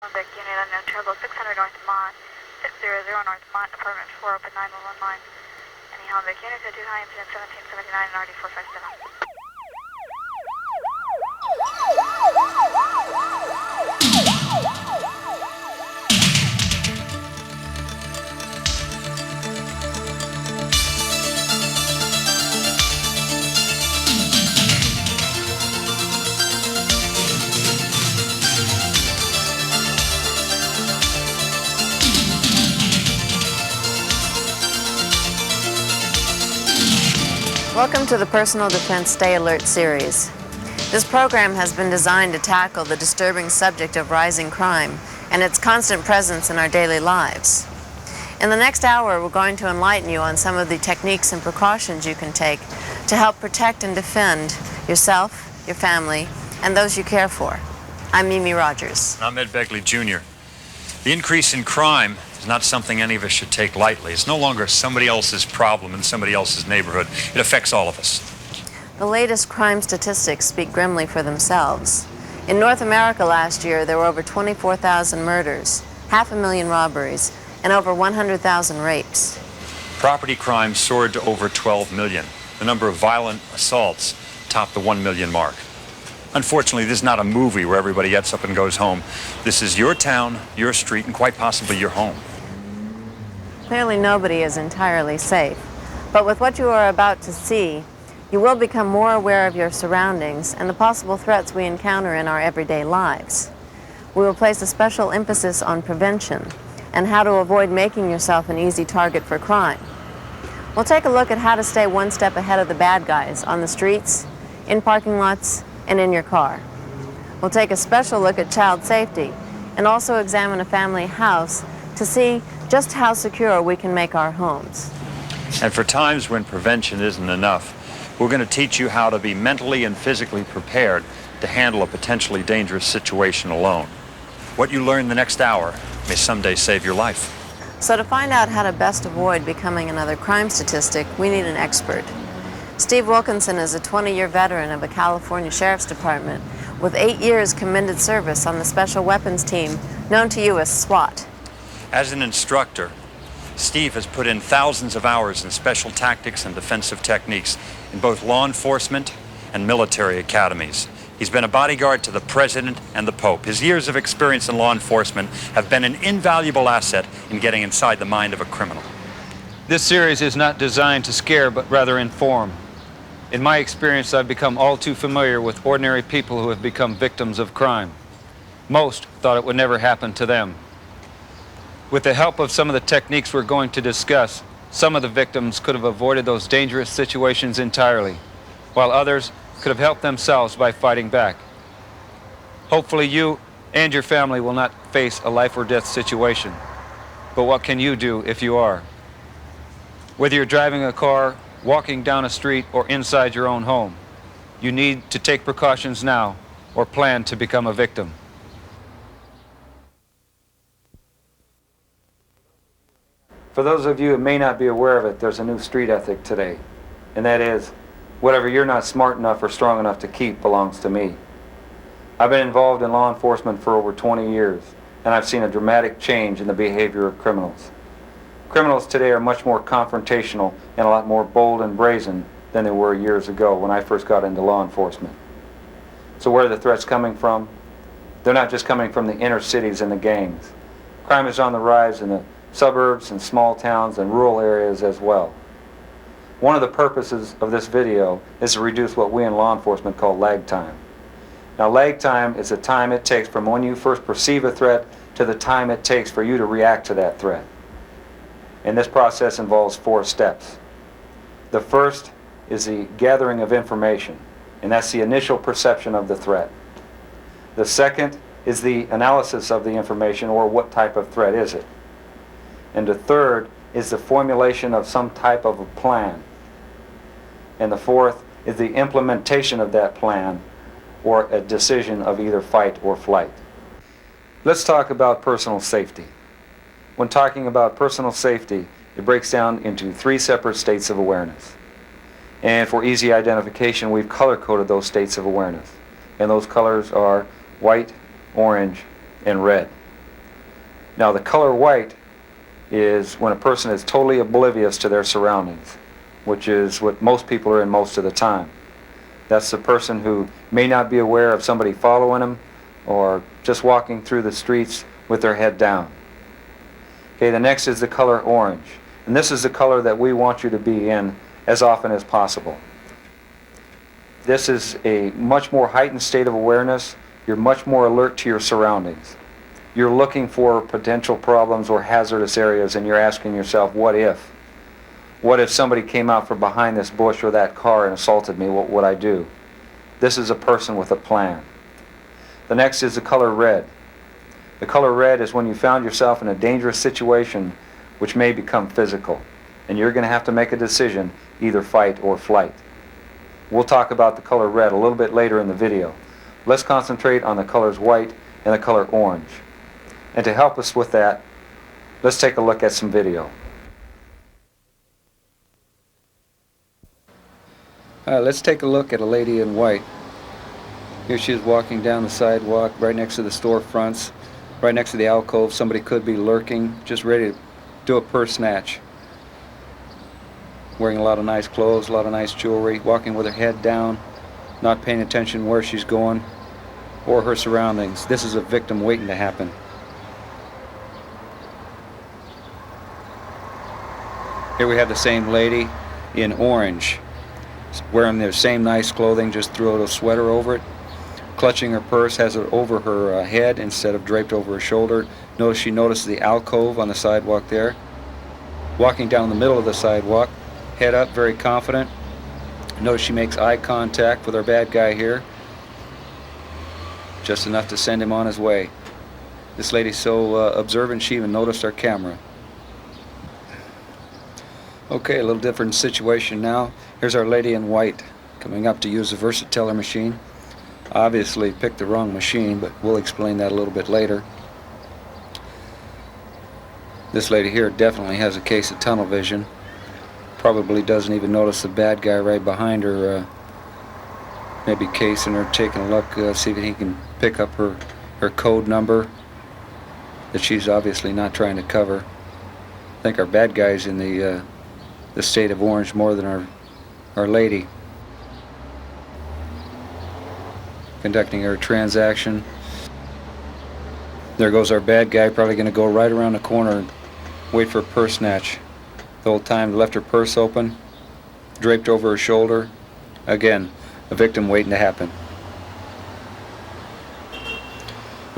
Vic Unit unknown turbo 600 North Mont, 600 North Mont, apartment 4, open 911 line. Any Helm Vic Unit, go to high impedance 1779 and RD 457. Welcome to the Personal Defense Stay Alert series. This program has been designed to tackle the disturbing subject of rising crime and its constant presence in our daily lives. In the next hour, we're going to enlighten you on some of the techniques and precautions you can take to help protect and defend yourself, your family, and those you care for. I'm Mimi Rogers. I'm Ed Begley, Jr. The increase in crime is not something any of us should take lightly. It's no longer somebody else's problem in somebody else's neighborhood. It affects all of us. The latest crime statistics speak grimly for themselves. In North America last year, there were over 24,000 murders, 500,000 robberies, and over 100,000 rapes. Property crime soared to over 12 million. The number of violent assaults topped the 1 million mark. Unfortunately, this is not a movie where everybody gets up and goes home. This is your town, your street, and quite possibly your home. Clearly, nobody is entirely safe. But with what you are about to see, you will become more aware of your surroundings and the possible threats we encounter in our everyday lives. We will place a special emphasis on prevention and how to avoid making yourself an easy target for crime. We'll take a look at how to stay one step ahead of the bad guys on the streets, in parking lots, and in your car. We'll take a special look at child safety and also examine a family house to see just how secure we can make our homes. And for times when prevention isn't enough, we're going to teach you how to be mentally and physically prepared to handle a potentially dangerous situation alone. What you learn the next hour may someday save your life. So to find out how to best avoid becoming another crime statistic, we need an expert. Steve Wilkinson is a 20-year veteran of a California Sheriff's Department with 8 years commended service on the Special Weapons Team, known to you as SWAT. As an instructor, Steve has put in thousands of hours in special tactics and defensive techniques in both law enforcement and military academies. He's been a bodyguard to the President and the Pope. His years of experience in law enforcement have been an invaluable asset in getting inside the mind of a criminal. This series is not designed to scare, but rather inform. In my experience, I've become all too familiar with ordinary people who have become victims of crime. Most thought it would never happen to them. With the help of some of the techniques we're going to discuss, some of the victims could have avoided those dangerous situations entirely, while others could have helped themselves by fighting back. Hopefully you and your family will not face a life or death situation. But what can you do if you are? Whether you're driving a car, walking down a street, or inside your own home, you need to take precautions now or plan to become a victim. For those of you who may not be aware of it, there's a new street ethic today, and that is, whatever you're not smart enough or strong enough to keep belongs to me. I've been involved in law enforcement for over 20 years, and I've seen a dramatic change in the behavior of criminals. Criminals today are much more confrontational and a lot more bold and brazen than they were years ago when I first got into law enforcement. So where are the threats coming from? They're not just coming from the inner cities and the gangs. Crime is on the rise in the suburbs and small towns and rural areas as well. One of the purposes of this video is to reduce what we in law enforcement call lag time. Now, lag time is the time it takes from when you first perceive a threat to the time it takes for you to react to that threat. And this process involves 4 steps. The first is the gathering of information, and that's the initial perception of the threat. The second is the analysis of the information, or what type of threat is it. And the third is the formulation of some type of a plan. And the fourth is the implementation of that plan, or a decision of either fight or flight. Let's talk about personal safety. When talking about personal safety, it breaks down into 3 separate states of awareness. And for easy identification, we've color-coded those states of awareness. And those colors are white, orange, and red. Now the color white is when a person is totally oblivious to their surroundings, which is what most people are in most of the time. That's the person who may not be aware of somebody following them or just walking through the streets with their head down. Okay, the next is the color orange. And this is the color that we want you to be in as often as possible. This is a much more heightened state of awareness. You're much more alert to your surroundings. You're looking for potential problems or hazardous areas, and you're asking yourself, what if? What if somebody came out from behind this bush or that car and assaulted me? What would I do? This is a person with a plan. The next is the color red. The color red is when you found yourself in a dangerous situation which may become physical, and you're going to have to make a decision, either fight or flight. We'll talk about the color red a little bit later in the video. Let's concentrate on the colors white and the color orange. And to help us with that, let's take a look at some video. Let's take a look at a lady in white. Here she is walking down the sidewalk right next to the storefronts, right next to the alcove. Somebody could be lurking, just ready to do a purse snatch. Wearing a lot of nice clothes, a lot of nice jewelry, walking with her head down, not paying attention where she's going or her surroundings. This is a victim waiting to happen. Here we have the same lady in orange, wearing their same nice clothing, just threw a little sweater over it, clutching her purse, has it over her head instead of draped over her shoulder. Notice she notices the alcove on the sidewalk there. Walking down the middle of the sidewalk, head up, very confident. Notice she makes eye contact with our bad guy here, just enough to send him on his way. This lady's so observant she even noticed our camera. Okay, a little different situation now. Here's our lady in white coming up to use the Versateller machine. Obviously picked the wrong machine, but we'll explain that a little bit later. This lady here definitely has a case of tunnel vision. Probably doesn't even notice the bad guy right behind her. Maybe casing her, taking a look, see if he can pick up her code number that she's obviously not trying to cover. I think our bad guy's in the state of orange more than our lady. Conducting her transaction. There goes our bad guy, probably going to go right around the corner and wait for a purse snatch. The whole time left her purse open, draped over her shoulder. Again, a victim waiting to happen.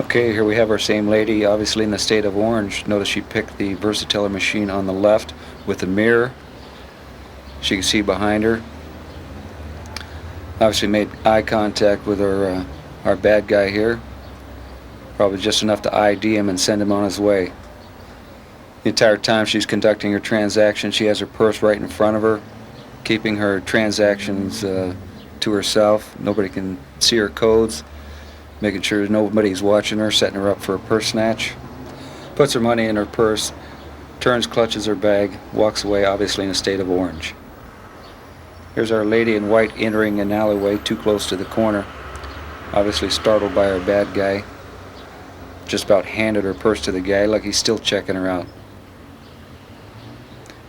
Okay, here we have our same lady, obviously in the state of orange. Notice she picked the Versateller machine on the left with the mirror. She can see behind her. Obviously made eye contact with our bad guy here. Probably just enough to ID him and send him on his way. The entire time she's conducting her transaction, she has her purse right in front of her, keeping her transactions to herself. Nobody can see her codes, making sure nobody's watching her, setting her up for a purse snatch. Puts her money in her purse, turns, clutches her bag, walks away, obviously in a state of orange. Here's our lady in white entering an alleyway too close to the corner, obviously startled by our bad guy. Just about handed her purse to the guy like he's still checking her out.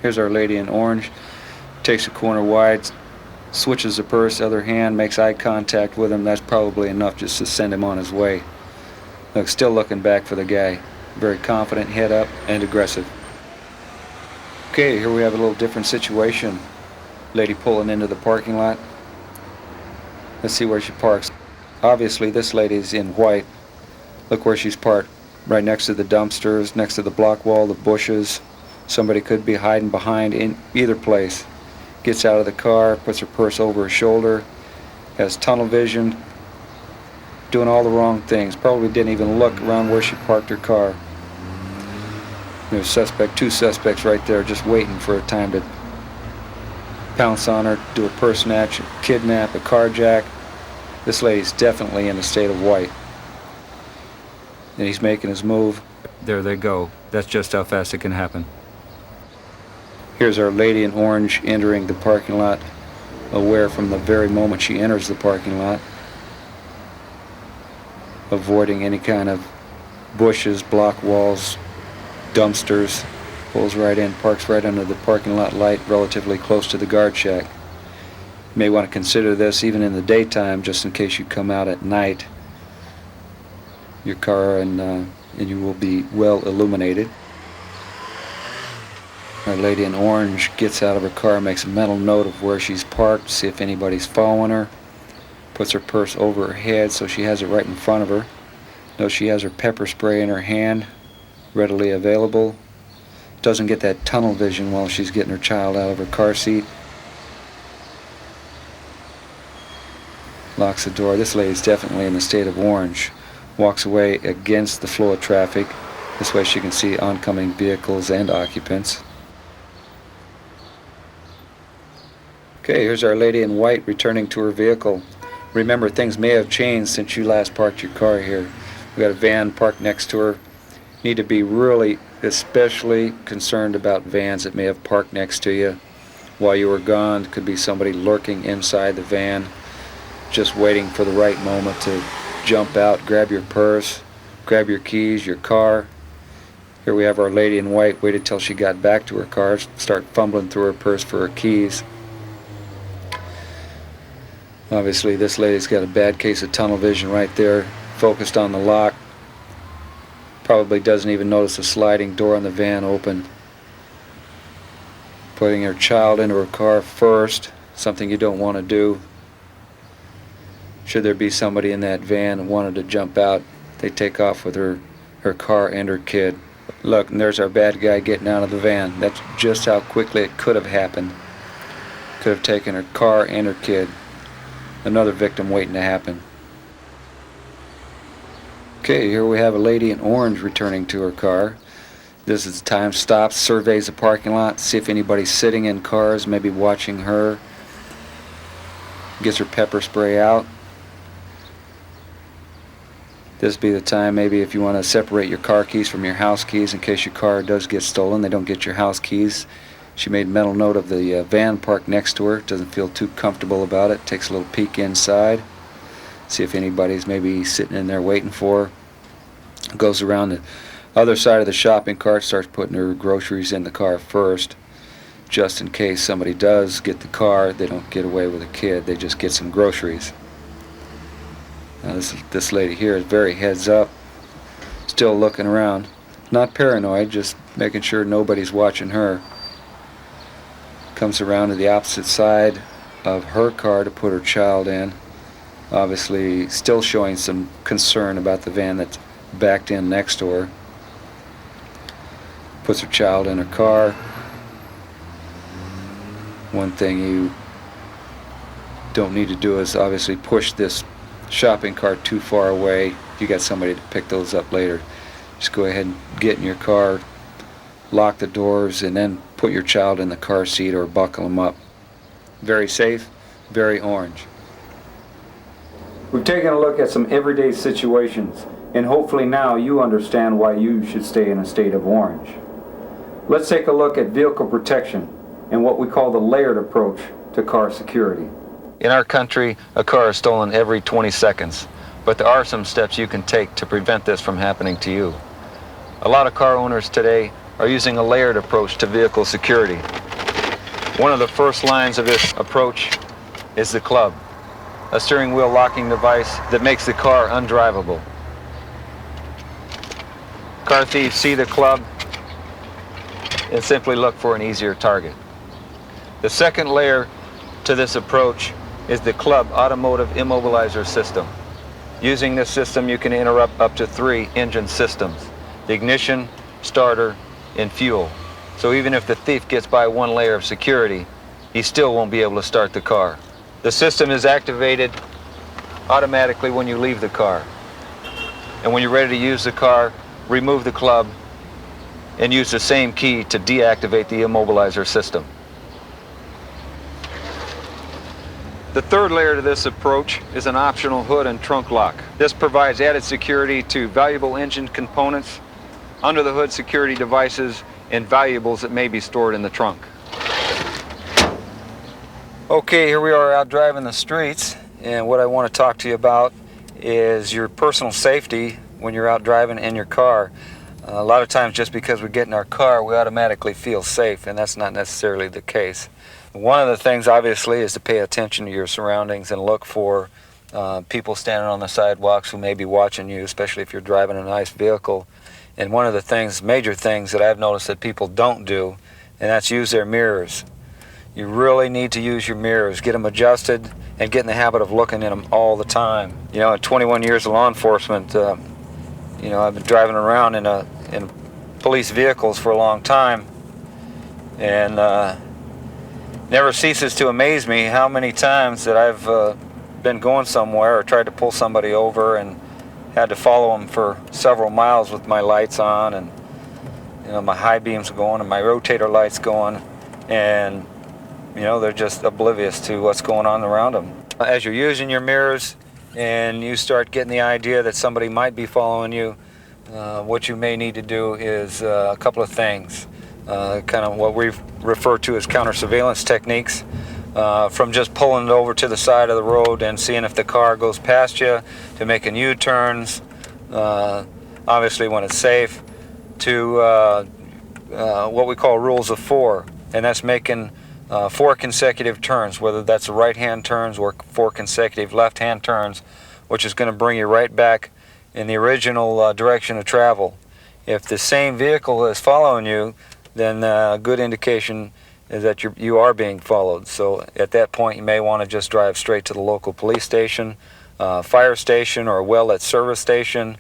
Here's our lady in orange, takes a corner wide, switches the purse, other hand, makes eye contact with him. That's probably enough just to send him on his way. Look, still looking back for the guy. Very confident, head up, and aggressive. Okay, here we have a little different situation. Lady pulling into the parking lot. Let's see where she parks. Obviously this lady's in white. Look where she's parked. Right next to the dumpsters, next to the block wall, the bushes. Somebody could be hiding behind in either place. Gets out of the car, puts her purse over her shoulder, has tunnel vision, doing all the wrong things. Probably didn't even look around where she parked her car. There's two suspects right there just waiting for a time to pounce on her, do a purse snatch, kidnap, a carjack. This lady's definitely in a state of white. And he's making his move. There they go. That's just how fast it can happen. Here's our lady in orange entering the parking lot, aware from the very moment she enters the parking lot, avoiding any kind of bushes, block walls, dumpsters. Pulls right in, parks right under the parking lot light, relatively close to the guard shack. You may want to consider this even in the daytime, just in case you come out at night. Your car and you will be well illuminated. Our lady in orange gets out of her car, makes a mental note of where she's parked, see if anybody's following her. Puts her purse over her head so she has it right in front of her. Notice she has her pepper spray in her hand, readily available. Doesn't get that tunnel vision while she's getting her child out of her car seat. Locks the door. This lady's definitely in the state of orange. Walks away against the flow of traffic. This way she can see oncoming vehicles and occupants. Okay, here's our lady in white returning to her vehicle. Remember, things may have changed since you last parked your car here. We got a van parked next to her. Need to be really especially concerned about vans that may have parked next to you while you were gone. Could be somebody lurking inside the van, just waiting for the right moment to jump out, grab your purse, grab your keys, your car. Here we have our lady in white, waited till she got back to her car, start fumbling through her purse for her keys. Obviously this lady's got a bad case of tunnel vision right there, focused on the lock. Probably doesn't even notice the sliding door on the van open. Putting her child into her car first, something you don't want to do. Should there be somebody in that van and wanted to jump out, they take off with her car and her kid. Look, and there's our bad guy getting out of the van. That's just how quickly it could have happened. Could have taken her car and her kid. Another victim waiting to happen. Okay, here we have a lady in orange returning to her car. This is the time, stops, surveys the parking lot, see if anybody's sitting in cars, maybe watching her. Gets her pepper spray out. This would be the time maybe if you want to separate your car keys from your house keys in case your car does get stolen. They don't get your house keys. She made mental note of the van parked next to her. Doesn't feel too comfortable about it. Takes a little peek inside. See if anybody's maybe sitting in there waiting for her. Goes around the other side of the shopping cart, starts putting her groceries in the car first. Just in case somebody does get the car, they don't get away with a kid. They just get some groceries. Now this lady here is very heads up. Still looking around. Not paranoid, just making sure nobody's watching her. Comes around to the opposite side of her car to put her child in. Obviously still showing some concern about the van that's backed in next to her. Puts her child in her car. One thing you don't need to do is obviously push this shopping cart too far away. You got somebody to pick those up later. Just go ahead and get in your car, lock the doors, and then put your child in the car seat or buckle them up. Very safe, very orange. We've taken a look at some everyday situations, and hopefully now you understand why you should stay in a state of orange. Let's take a look at vehicle protection and what we call the layered approach to car security. In our country, a car is stolen every 20 seconds, but there are some steps you can take to prevent this from happening to you. A lot of car owners today are using a layered approach to vehicle security. One of the first lines of this approach is the club, a steering wheel locking device that makes the car undrivable. Car thieves see the club and simply look for an easier target. The second layer to this approach is the club automotive immobilizer system. Using this system, you can interrupt up to 3 engine systems: the ignition, starter, and fuel. So even if the thief gets by one layer of security, he still won't be able to start the car. The system is activated automatically when you leave the car. And when you're ready to use the car, remove the club and use the same key to deactivate the immobilizer system. The third layer to this approach is an optional hood and trunk lock. This provides added security to valuable engine components, under the hood security devices, and valuables that may be stored in the trunk. Okay, here we are out driving the streets, and what I want to talk to you about is your personal safety when you're out driving in your car. A lot of times just because we get in our car, we automatically feel safe, and that's not necessarily the case. One of the things, obviously, is to pay attention to your surroundings and look for people standing on the sidewalks who may be watching you, especially if you're driving a nice vehicle. And one of the things, major things that I've noticed that people don't do, and that's use their mirrors. You really need to use your mirrors, get them adjusted, and get in the habit of looking in them all the time. You know, in 21 years of law enforcement, you know, I've been driving around in police vehicles for a long time, and never ceases to amaze me how many times that I've been going somewhere or tried to pull somebody over and had to follow them for several miles with my lights on, and you know, my high beams going and my rotator lights going, and you know, they're just oblivious to what's going on around them. As you're using your mirrors and you start getting the idea that somebody might be following you, what you may need to do is a couple of things. Kind of what we refer to as counter-surveillance techniques, from just pulling it over to the side of the road and seeing if the car goes past you, to making U-turns, obviously when it's safe, to what we call rules of four, and that's making 4 consecutive turns, whether that's right-hand turns or 4 consecutive left-hand turns, which is going to bring you right back in the original direction of travel. If the same vehicle is following you, then a good indication is that you are being followed. So at that point, you may want to just drive straight to the local police station, fire station, or a well-lit service station,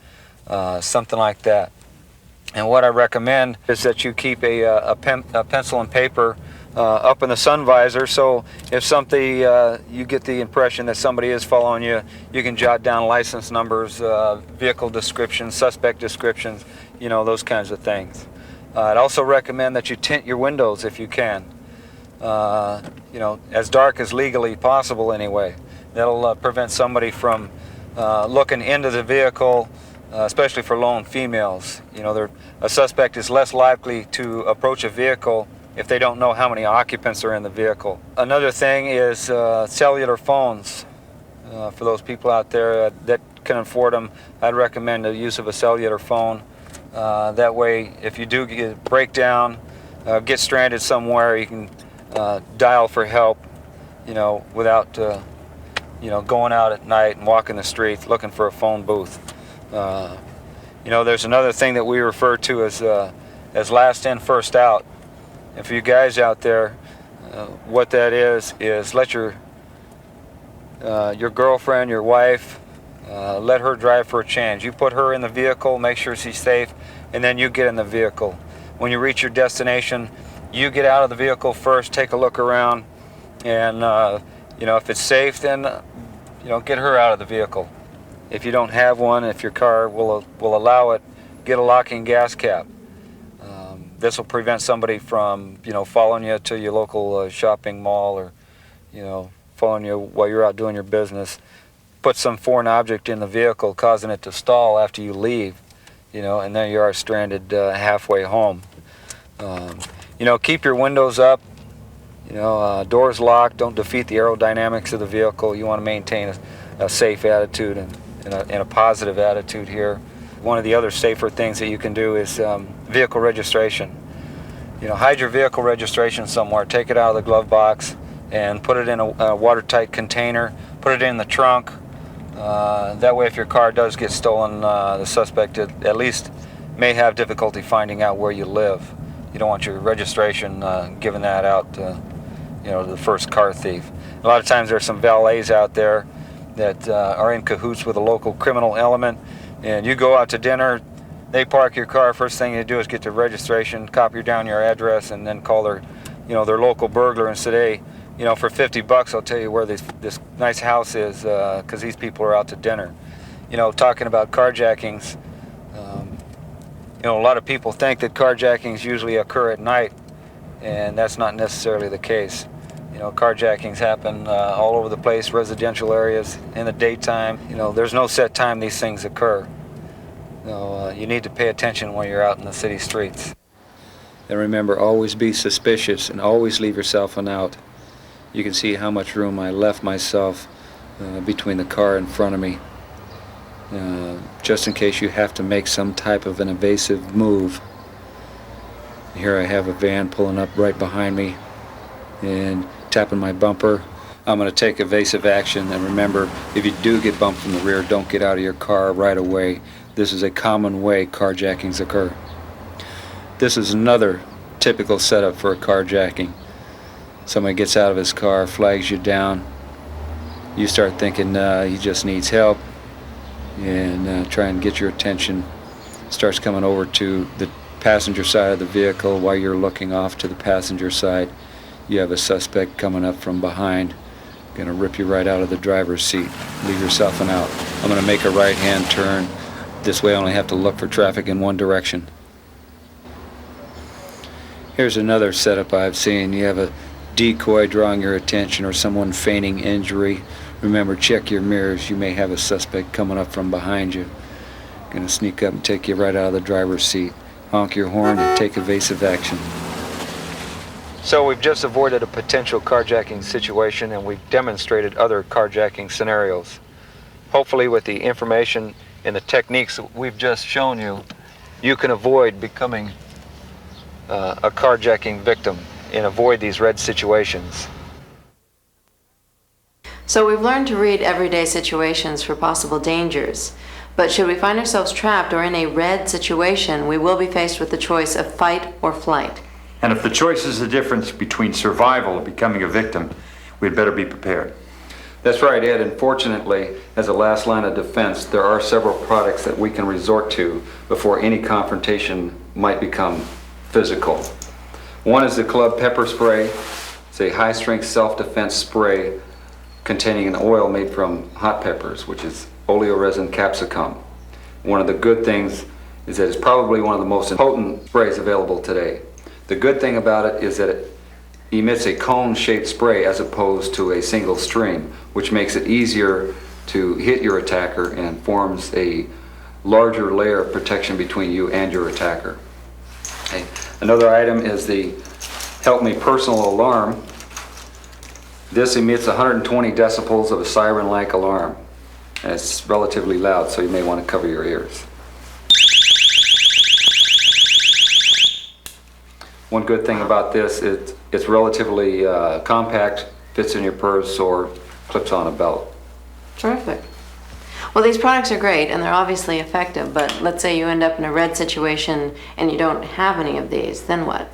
something like that. And what I recommend is that you keep a pencil and paper up in the sun visor, so if something you get the impression that somebody is following you, you can jot down license numbers, vehicle descriptions, suspect descriptions, you know, those kinds of things. I'd also recommend that you tint your windows if you can, you know, as dark as legally possible anyway. That'll prevent somebody from looking into the vehicle, especially for lone females. You know, a suspect is less likely to approach a vehicle if they don't know how many occupants are in the vehicle. Another thing is cellular phones. For those people out there that can afford them, I'd recommend the use of a cellular phone. That way, if you do get a breakdown, get stranded somewhere, you can dial for help, you know, without you know, going out at night and walking the streets looking for a phone booth. You know, there's another thing that we refer to as last in, first out. And for you guys out there, what that is let your girlfriend, your wife, let her drive for a change. You put her in the vehicle, make sure she's safe, and then you get in the vehicle. When you reach your destination, you get out of the vehicle first, take a look around, and you know, if it's safe, then you know, get her out of the vehicle. If you don't have one, if your car will allow it, get a locking gas cap. This will prevent somebody from, you know, following you to your local shopping mall, or, you know, following you while you're out doing your business. Put some foreign object in the vehicle, causing it to stall after you leave, you know, and then you are stranded halfway home. You know, keep your windows up, you know, doors locked. Don't defeat the aerodynamics of the vehicle. You want to maintain a safe attitude and a positive attitude here. One of the other safer things that you can do is vehicle registration. You know, hide your vehicle registration somewhere. Take it out of the glove box and put it in a watertight container. Put it in the trunk. That way, if your car does get stolen, the suspect at least may have difficulty finding out where you live. You don't want your registration giving that out, you know, to the first car thief. A lot of times there are some valets out there that are in cahoots with a local criminal element. And you go out to dinner, they park your car, first thing you do is get the registration, copy down your address, and then call their local burglar and say, hey, you know, for $50 I'll tell you where this nice house is, because these people are out to dinner. You know, talking about carjackings, you know, a lot of people think that carjackings usually occur at night, and that's not necessarily the case. You know, carjackings happen all over the place, residential areas, in the daytime. You know, there's no set time these things occur. You know, you need to pay attention when you're out in the city streets. And remember, always be suspicious and always leave yourself an out. You can see how much room I left myself between the car in front of me. just in case you have to make some type of an evasive move. Here I have a van pulling up right behind me and tapping my bumper. I'm going to take evasive action, and remember, if you do get bumped from the rear, don't get out of your car right away. This is a common way carjackings occur. This is another typical setup for a carjacking. Somebody gets out of his car, flags you down. You start thinking he just needs help, and try and get your attention. Starts coming over to the passenger side of the vehicle while you're looking off to the passenger side. You have a suspect coming up from behind, gonna rip you right out of the driver's seat. Leave yourself an out. I'm gonna make a right-hand turn. This way I only have to look for traffic in one direction. Here's another setup I've seen. You have a decoy drawing your attention or someone feigning injury. Remember, check your mirrors. You may have a suspect coming up from behind you. Gonna sneak up and take you right out of the driver's seat. Honk your horn and take evasive action. So we've just avoided a potential carjacking situation, and we've demonstrated other carjacking scenarios. Hopefully with the information and the techniques that we've just shown you, you can avoid becoming a carjacking victim and avoid these red situations. So we've learned to read everyday situations for possible dangers. But should we find ourselves trapped or in a red situation, we will be faced with the choice of fight or flight. And if the choice is the difference between survival and becoming a victim, we'd better be prepared. That's right, Ed. And fortunately, as a last line of defense, there are several products that we can resort to before any confrontation might become physical. One is the Club Pepper Spray. It's a high-strength self-defense spray containing an oil made from hot peppers, which is oleoresin capsicum. One of the good things is that it's probably one of the most potent sprays available today. The good thing about it is that it emits a cone-shaped spray as opposed to a single stream, which makes it easier to hit your attacker and forms a larger layer of protection between you and your attacker. Okay. Another item is the Help Me Personal Alarm. This emits 120 decibels of a siren-like alarm. And it's relatively loud, so you may want to cover your ears. One good thing about this is it's relatively compact, fits in your purse or clips on a belt. Terrific. Well, these products are great and they're obviously effective, but let's say you end up in a red situation and you don't have any of these, then what?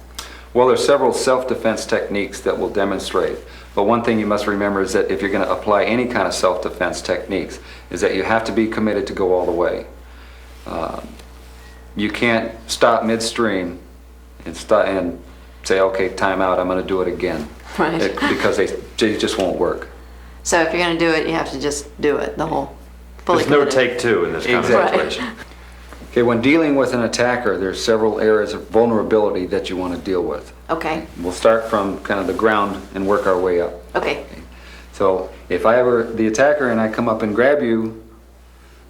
Well, there's several self-defense techniques that will demonstrate. But one thing you must remember is that if you're going to apply any kind of self-defense techniques, is that you have to be committed to go all the way. You can't stop midstream and say, okay, time out, I'm going to do it again. Right. Because they just won't work. So if you're going to do it, you have to just do it, the whole fully There's no committed. take two in this kind Exactly. of situation. Okay, when dealing with an attacker, there's several areas of vulnerability that you want to deal with. Okay. We'll start from kind of the ground and work our way up. Okay. So if I ever the attacker and I come up and grab you,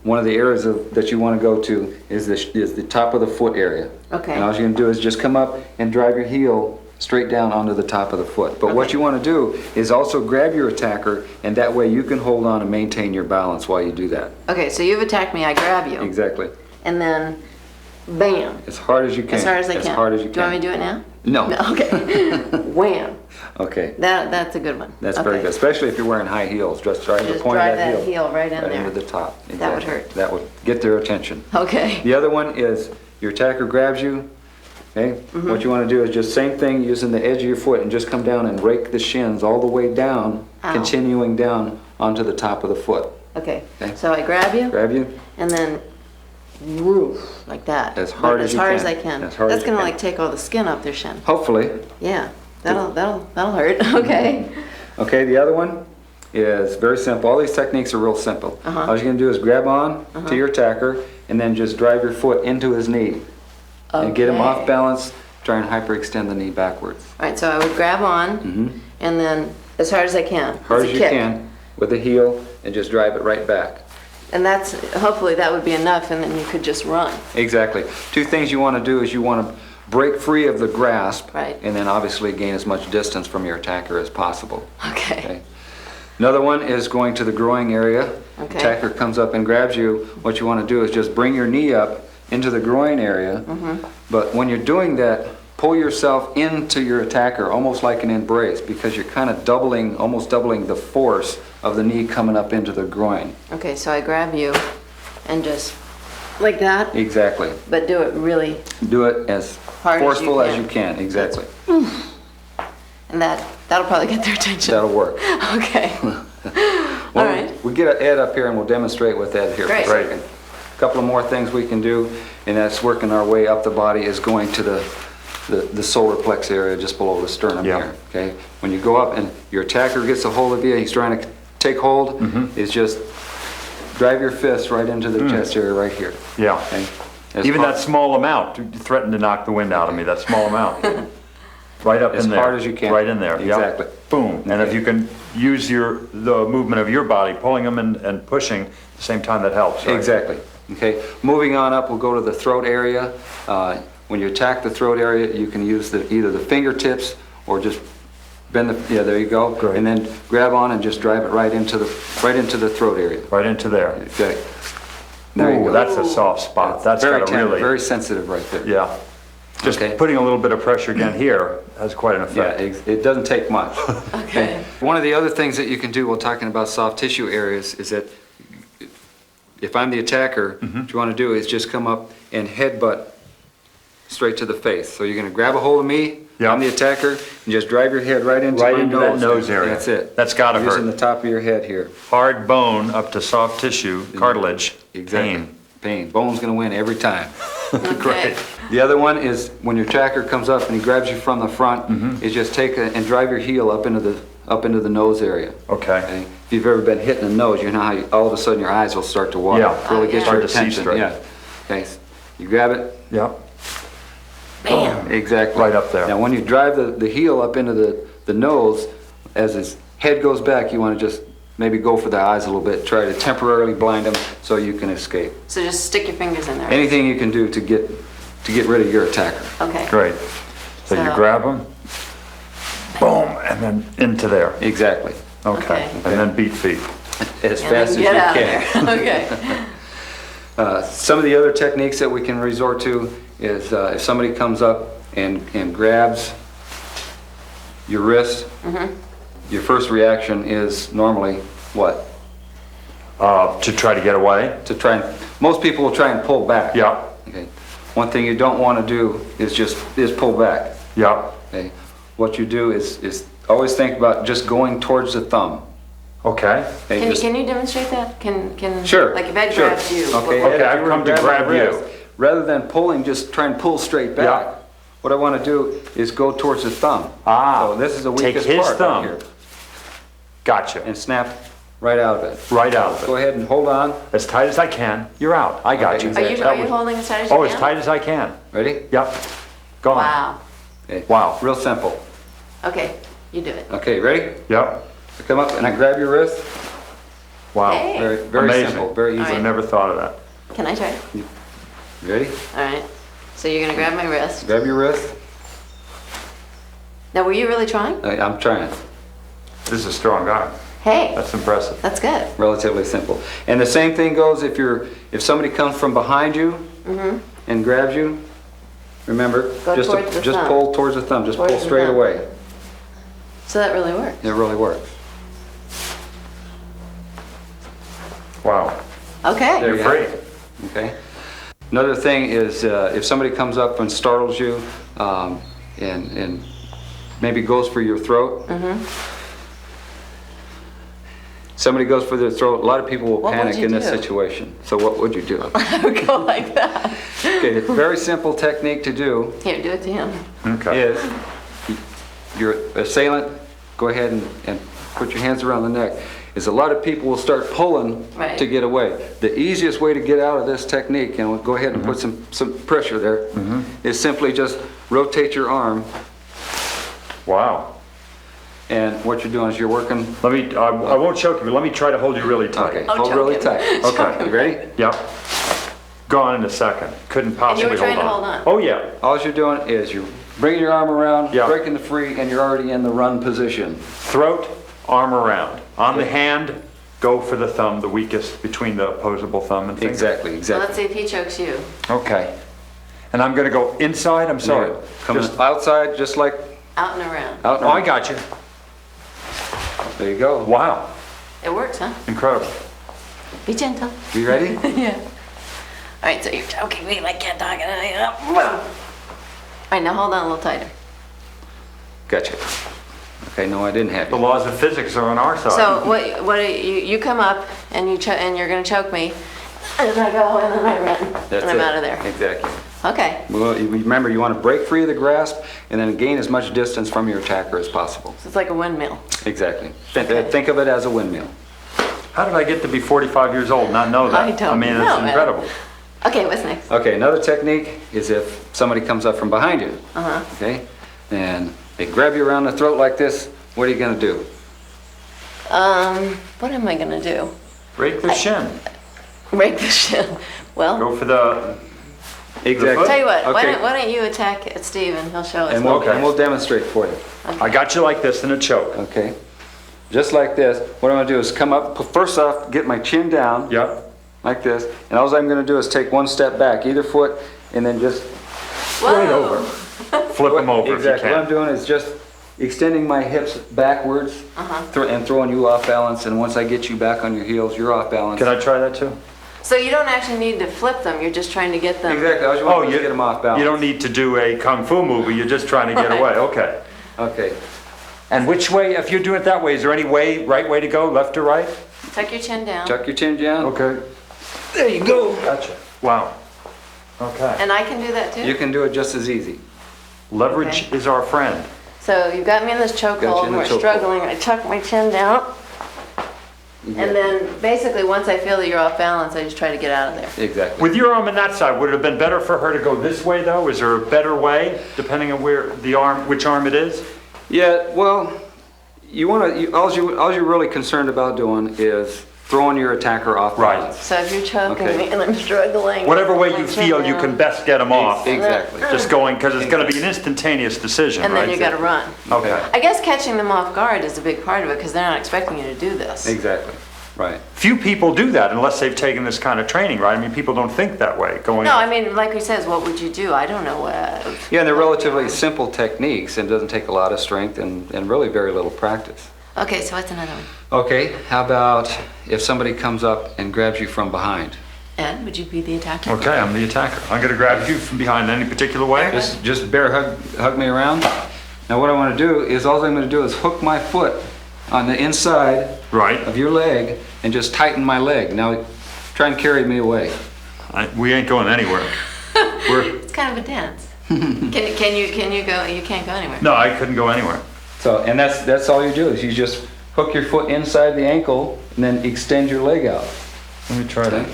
one of the areas that you want to go to is the top of the foot area. Okay. And all you're going to do is just come up and drive your heel straight down onto the top of the foot. But what Okay. you want to do is also grab your attacker, and that way you can hold on and maintain your balance while you do that. Okay, so you've attacked me, I grab you. Exactly. And then, bam. As hard as you can. As hard as I can. As hard as you Do can. you want me to do it now? No. Okay. Wham. Okay. That's a good one. That's okay. very good, especially if you're wearing high heels. Just drive the Just point drive of that that heel right in there. into the top. Exactly. That would hurt. That would get their attention. Okay. The other one is your attacker grabs you. Okay. Mm-hmm. What you want to do is just same thing using the edge of your foot and just come down and rake the shins all the way down, Ow. continuing down onto the top of the foot. Okay. Okay. So I grab you, Grab you. and then woof, like that. As hard as you hard can. as I can. As hard That's as you gonna can. like take all the skin off their shin. Hopefully. Yeah. That'll hurt. Okay. Okay, the other one is very simple. All these techniques are real simple. Uh-huh. All you're going to do is grab on to your attacker and then just drive your foot into his knee. And get him Okay. off balance, try and hyperextend the knee backwards. All right. So I would grab on, and then as hard as I can. Hard It's as a you kick. can with the heel and just drive it right back. And that's hopefully that would be enough, and then you could just run. Exactly. Two things you want to do is you want to break free of the grasp Right. and then obviously gain as much distance from your attacker as possible. Okay. Okay. Another one is going to the groin area. Okay. Attacker comes up and grabs you. What you want to do is just bring your knee up into the groin area. But when you're doing that, pull yourself into your attacker, almost like an embrace, because you're kind of doubling, almost doubling the force of the knee coming up into the groin. Okay, so I grab you and just like that, Exactly. but do it really, Do it as Hard as you forceful can. as you can. Exactly. and that'll probably get their attention. That'll work. Okay. Well, All right. We get Ed up here and we'll demonstrate with Ed here Great. for a second. A couple of more things we can do, and that's working our way up the body, is going to the solar plex area just below the sternum Yeah. here. Okay. When you go up and your attacker gets a hold of you, he's trying to take hold, is just drive your fist right into the chest area right here. Yeah. Okay. As Even hard- that small amount, you threatened to knock the wind out of me, that small amount. Right up As in there. hard as you can. Right in there, yeah. Exactly. Boom. And if Okay. you can use the movement of your body, pulling them and pushing, at the same time, that helps, right? Exactly. Okay. Moving on up, we'll go to the throat area. When you attack the throat area, you can use either the fingertips or just bend the, yeah, there you go. Great. And then grab on and just drive it right into the throat area. Right into there. Okay. There you Ooh, go. that's a soft spot. That's very got a tender, really, very sensitive right there. yeah. Just Okay. putting a little bit of pressure again here has quite an Yeah, effect. it doesn't take much. Okay. One of the other things that you can do while talking about soft tissue areas is that if I'm the attacker, what you want to do is just come up and headbutt straight to the face. So you're going to grab a hold of me, Yeah. I'm the attacker, and just drive your head right into Right my into nose. that nose area. That's it. That's gotta Using hurt. the top of your head here. Hard bone up to soft tissue, cartilage, Exactly. pain. Pain. Bone's going to win every time. Okay. The other one is when your attacker comes up and he grabs you from the front, is just take and drive your heel up into the nose area. Okay. Okay? If you've ever been hit in the nose, you know how all of a sudden your eyes will start to water. Yeah. Really Oh, gets yeah. your Hard to see attention. straight. Yeah. Okay. You grab it. Yep. Bam. Exactly. Right up there. Now when you drive the heel up into the nose, as his head goes back, you want to just maybe go for the eyes a little bit, try to temporarily blind him so you can escape. So just stick your fingers in there. Anything you can do to get rid of your attacker. Okay. Great. So you So- grab them, boom, and then into there. Exactly. Okay. Okay. And then beat feet. As And fast as then you get out can. of there. Okay. Some of the other techniques that we can resort to is if somebody comes up and grabs your wrist, your first reaction is normally what? To try to get away? Most people will try and pull back. Yeah. Okay. One thing you don't want to do is pull back. Yeah. Okay. What you do is always think about just going towards the thumb. Okay. Okay, Can you demonstrate that? Can Sure. Like if Ed sure. grabs you. Okay, Okay, Ed, if I've you were come to my grab you. wrist, rather than pulling, just try and pull straight back. Yeah. What I want to do is go towards the thumb. Ah, So this is the take weakest his part thumb. right here. Gotcha. And snap right out of it. Right out of Go it. ahead and hold on. As tight as I can. You're out. I got Okay, you. exactly. Are you holding as tight as you Oh, can? as tight as I can. Ready? Yep. Go on. Wow. Okay. Wow. Real simple. Okay, you do it. Okay, ready? Yep. I come up and I grab your wrist. Wow. Hey. Very Amazing. simple, very easy. All I right. never thought of that. Can I try? You ready? All right. So you're gonna grab my wrist. Grab your wrist. Now, were you really trying? I'm trying. This is a strong guy. Hey, That's impressive. that's good. Relatively simple. And the same thing goes if somebody comes from behind you and grabs you. Remember, Go just towards the thumb. pull towards the thumb. Just Towards pull the straight thumb. away. So that really works. It really works. Wow. Okay. There You're you have free. it. Okay. Another thing is if somebody comes up and startles you and maybe goes for your throat. Somebody goes for their throat. A lot of people will What would panic you in this do? situation. So what would you do? I would go like that. Okay, it's a very simple technique to do. Here, do it to him. Okay. Is your assailant, go ahead and put your hands around the neck, is a lot of people will start pulling Right. to get away. The easiest way to get out of this technique, and we'll go ahead and put some pressure there, is simply just rotate your arm, Wow. and what you're doing is you're working, Let me, I won't choke you, but let me try to hold you really tight. okay, Oh, hold choke really him. tight. Okay. You ready? Yep. Gone in a second. Couldn't possibly trying to hold hold on. on. Oh, yeah. All you're doing is you're bringing your arm around, Yeah. breaking the free, and you're already in the run position. Throat arm around. On the hand, go for the thumb, the weakest between the opposable thumb and finger. Exactly, Well, exactly. let's see if he chokes you. Okay. And I'm gonna go inside, I'm sorry. Come Just- outside, just like Out and around. out. Oh, I got you. There you go. Wow, It works, huh? incredible. Be gentle. You ready? Yeah. All right, so you're choking me like cat dog. All right, now hold on a little tighter. Gotcha. Okay, no, I didn't have The you. laws of physics are on our side. So you come up and and you're gonna choke me, and I go and then I run That's and I'm it. out of there. Exactly. Okay, Well, remember, you want to break free of the grasp and then gain as much distance from your attacker as possible. so it's like a windmill. Exactly. Okay. Think of it as a windmill. How did I get to be 45 years old and not know that? I don't mean, know, it's man. incredible. Okay, what's next? Okay, another technique is if somebody comes up from behind you. Uh-huh. Okay, and they grab you around the throat like this. What are you going to do? What am I gonna do? Break the shin. Break the shin. Well, Go for the, Exactly. tell you what, Okay. why don't you attack at Steve and he'll show us. And Okay. we'll demonstrate for you. I got you like this in a choke. Okay, just like this. What I'm going to do is come up. First off, get my chin down. Yep. Like this, and all I'm going to do is take one step back, either foot, and then just Whoa. right over. Flip them over if you Exactly. What I'm can. doing is just extending my hips backwards and throwing you off balance. And once I get you back on your heels, you're off balance. Can I try that too? So you don't actually need to flip them, you're just trying to get them. Exactly. I was Oh, to get them off balance. you don't need to do a kung fu movie, you're just trying to get away, okay. Okay. And which way, if you do it that way, is there any right way to go, left or right? Tuck your chin down. Tuck your chin down. Okay. There you go. Gotcha. Wow. Okay. And I can do that too? You can do it just as easy. Leverage Okay. is our friend. So you've got me in this Got you chokehold in and the we're chokehold. struggling. I tuck my chin down. And then basically once I feel that you're off balance, I just try to get out of there. Exactly. With your arm on that side, would it have been better for her to go this way though? Is there a better way, depending on where the arm, which arm it is? Yeah. Well, you want to. All you're really concerned about doing is throwing your attacker off Right. balance. So if you're choking Okay. me and I'm struggling. Whatever way my you chin feel you down, can best get them off. Exactly. Just going, because it's going to be an instantaneous decision, And right? then you gotta run. Okay. I guess catching them off guard is a big part of it because they're not expecting you to do this. Exactly. Right. Few people do that unless they've taken this kind of training, right? I mean, people don't think that way, going. No, I mean, like we says, what would you do? I don't know what. Yeah, and they're relatively simple techniques and doesn't take a lot of strength and really very little practice. Okay, so what's another one? Okay, how about if somebody comes up and grabs you from behind? Ed, would you be the attacker? Okay, I'm the attacker. I'm going to grab you from behind in any particular way. Just bear hug me around. Now what I want to do is, all I'm going to do is hook my foot on the inside Right. of your leg and just tighten my leg. Now try and carry me away. We ain't going anywhere. It's kind of a dance. Can you go? You can't go anywhere. No, I couldn't go anywhere. So, and that's all you do is you just hook your foot inside the ankle and then extend your leg out. Let me try that.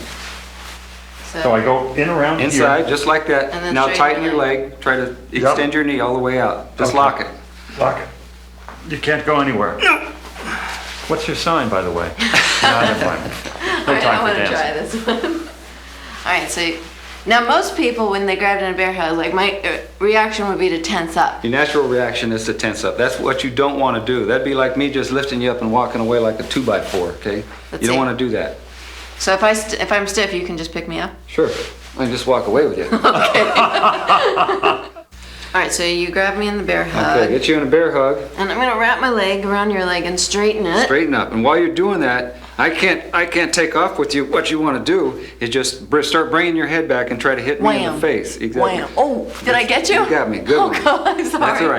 So, So I go in around Inside, here. just like that. And then Now straighten tighten your your leg. Try to Yep. extend your knee all the way out. Just Okay. lock it. Lock it. You can't go anywhere. No. What's your sign, by the way? No, never mind. All No right, I time for want to try dancing. this one. All right, so now most people when they grabbed in a bear hug, like my reaction would be to tense up. Your natural reaction is to tense up. That's what you don't want to do. That'd be like me just lifting you up and walking away like a 2x4, okay? Let's You don't see. want to do that. So if I'm stiff, you can just pick me up. Sure. I can just walk away with you. All right, so you grab me in the bear hug, Okay, get you in a bear hug. and I'm gonna wrap my leg around your leg and straighten it. Straighten up. And while you're doing that, I can't take off with you. What you want to do is just start bringing your head back and try to hit me in Wham. the face. Exactly. Wham. Oh, did I get you? You got me. Good Oh, one. God, I'm sorry. That's all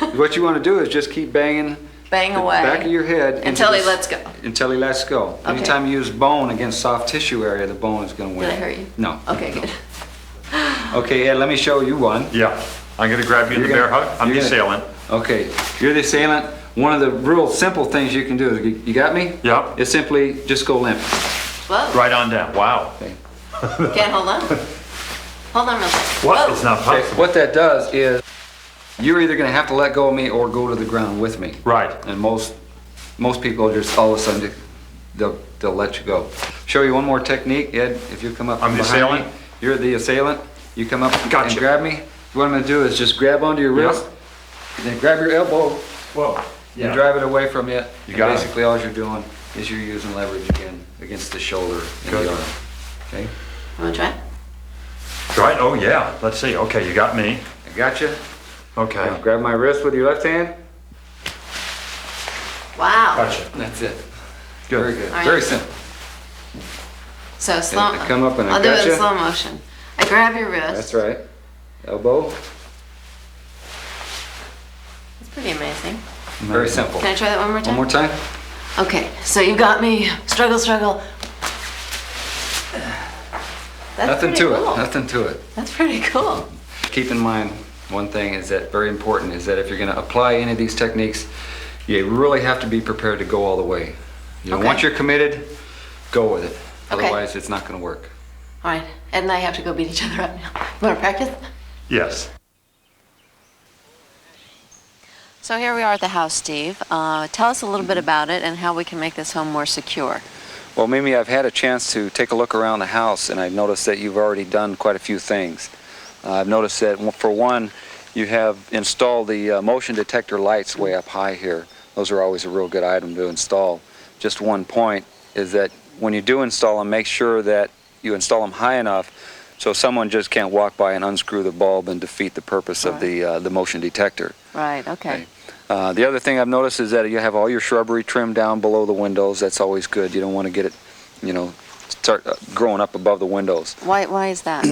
right. What you want to do is just keep banging Bang the away. back of your head into Until he this- lets go. Until he lets go. Okay. Anytime you use bone against soft tissue area, the bone is going to win. Did I hurt you? No. Okay, good. Okay, Ed, let me show you one. Yeah. I'm going to grab you in the You're bear gonna- hug. I'm the you're gonna- assailant. Okay, you're the assailant. One of the real simple things you can do is, you got me? Yeah. Is simply just go limp. Whoa. Right on down. Wow. Okay. Can't hold on. Hold on real quick. What? Whoa. It's not Okay, possible. what that does is, you're either going to have to let go of me or go to the ground with me. Right. And most people just all of a sudden they'll let you go. Show you one more technique, Ed. If you come up I'm from the behind assailant? me, you're the assailant. You come up Gotcha. and grab me. What I'm going to do is just grab onto your Yeah. wrist, and then grab your elbow, Whoa. You drive it away from you, and got it. basically all you're doing is you're using leverage again against the shoulder and Good. the arm. Okay? Want to try? Right? Oh, yeah. Let's see. Okay, you got me. I got you. Okay. Now grab my wrist with your left hand. Wow. Gotcha. That's it. Good. Very good. All right. Very simple. So slow. I come up and I I'll do it gotcha. in slow motion. I grab your wrist. That's right. Elbow. It's pretty amazing. Very simple. Can I try that one more time? One more time. Okay, so you got me. Struggle, struggle. That's Nothing pretty to cool. it. Nothing to it. That's pretty cool. Keep in mind one thing is that very important is that if you're going to apply any of these techniques, you really have to be prepared to go all the way. You know, Okay. once you're committed, go with it. Okay. Otherwise, it's not going to work. All right, Ed and I have to go beat each other up now. You want to practice? Yes. So here we are at the house, Steve. Tell us a little bit about it and how we can make this home more secure. Well, Mimi, I've had a chance to take a look around the house, and I've noticed that you've already done quite a few things. I've noticed that, for one, you have installed the motion detector lights way up high here. Those are always a real good item to install. Just one point is that when you do install them, make sure that you install them high enough so someone just can't walk by and unscrew the bulb and defeat the purpose of the motion detector. Right, okay. The other thing I've noticed is that you have all your shrubbery trimmed down below the windows. That's always good. You don't want to get it, you know, start growing up above the windows. Why is that?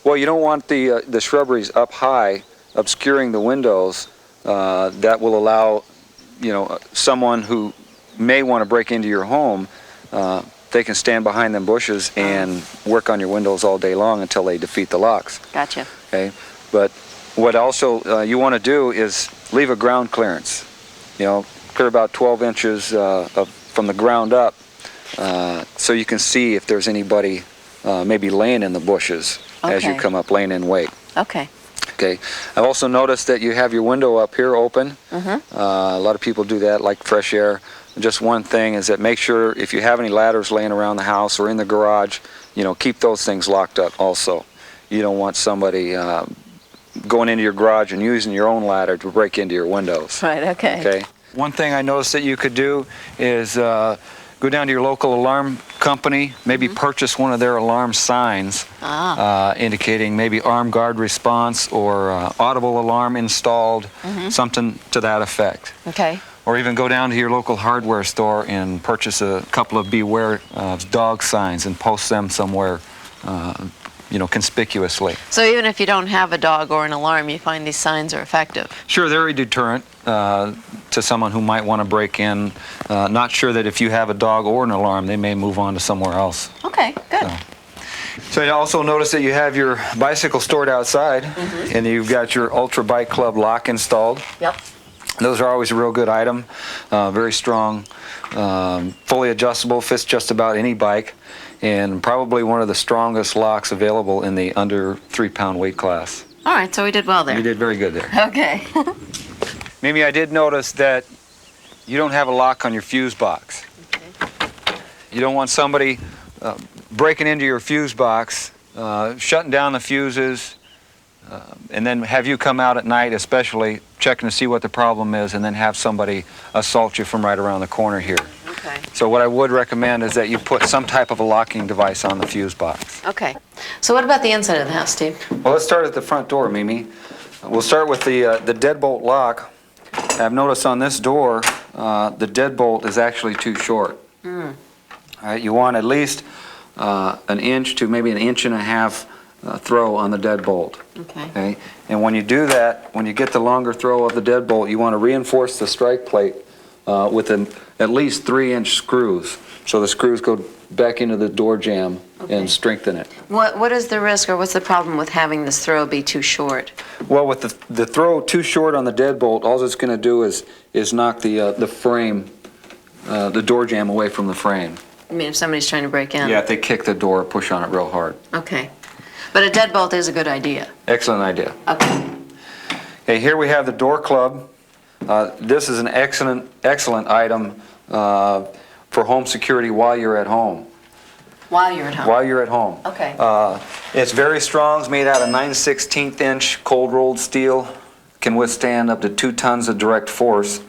Well, you don't want the shrubberies up high, obscuring the windows. That will allow, you know, someone who may want to break into your home, they can stand behind them bushes and work on your windows all day long until they defeat the locks. Gotcha. Okay, but what also you want to do is leave a ground clearance. You know, clear about 12 inches from the ground up, so you can see if there's anybody maybe laying in the bushes as you Okay. come up, laying in wait. Okay. Okay. I've also noticed that you have your window up here open. Mm-hmm. A lot of people do that, like fresh air. Just one thing is that make sure if you have any ladders laying around the house or in the garage, you know, keep those things locked up also. You don't want somebody going into your garage and using your own ladder to break into your windows. Right, okay. Okay. One thing I noticed that you could do is go down to your local alarm company, maybe purchase one of their alarm signs indicating maybe armed guard response or audible alarm installed, something to that effect. Okay. Or even go down to your local hardware store and purchase a couple of beware dog signs and post them somewhere, you know, conspicuously. So even if you don't have a dog or an alarm, you find these signs are effective? Sure, they're a deterrent to someone who might want to break in. Not sure that if you have a dog or an alarm, they may move on to somewhere else. Okay, good. So you also notice that you have your bicycle stored outside, and you've got your Ultra Bike Club lock installed. Yep. Those are always a real good item, very strong, fully adjustable, fits just about any bike, and probably one of the strongest locks available in the under 3-pound weight class. All right, so we did well there. You did very good there. Okay. Mimi, I did notice that you don't have a lock on your fuse box. You don't want somebody breaking into your fuse box, shutting down the fuses, and then have you come out at night, especially checking to see what the problem is, and then have somebody assault you from right around the corner here. Okay. So what I would recommend is that you put some type of a locking device on the fuse box. Okay. So what about the inside of the house, Steve? Well, let's start at the front door, Mimi. We'll start with the deadbolt lock. I've noticed on this door, the deadbolt is actually too short. All right, you want at least an inch to maybe an inch and a half throw on the deadbolt. Okay. And when you do that, when you get the longer throw of the deadbolt, you want to reinforce the strike plate with at least 3-inch screws. So the screws go back into the door jamb and strengthen it. What is the risk or what's the problem with having this throw be too short? Well, with the throw too short on the deadbolt, all it's going to do is knock the frame, the door jamb away from the frame. I mean, if somebody's trying to break in? Yeah, if they kick the door, push on it real hard. Okay. But a deadbolt is a good idea. Excellent idea. Okay. Okay, here we have the door club. This is an excellent item for home security while you're at home. While you're at home? While you're at home. Okay. It's very strong. It's made out of 9/16 inch cold rolled steel. Can withstand up to 2 tons of direct force.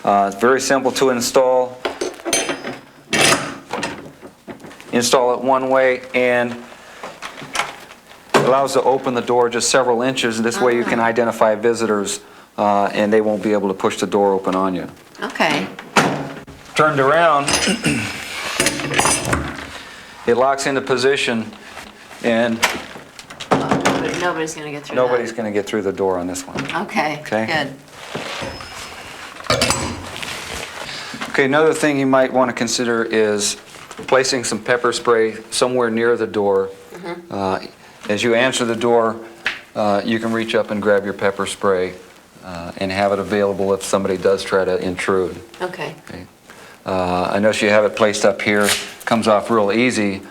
It's very simple to install. Install it one way and allows to open the door just several inches. This way you can identify visitors and they won't be able to push the door open on you. Okay. Turned around, it locks into position and Nobody's going to get through nobody's going to get through the door on this one. Okay, Okay. good. Okay, another thing you might want to consider is placing some pepper spray somewhere near the door. As you answer the door, you can reach up and grab your pepper spray and have it available if somebody does try to intrude. Okay. Okay. I notice you have it placed up here, comes off real easy,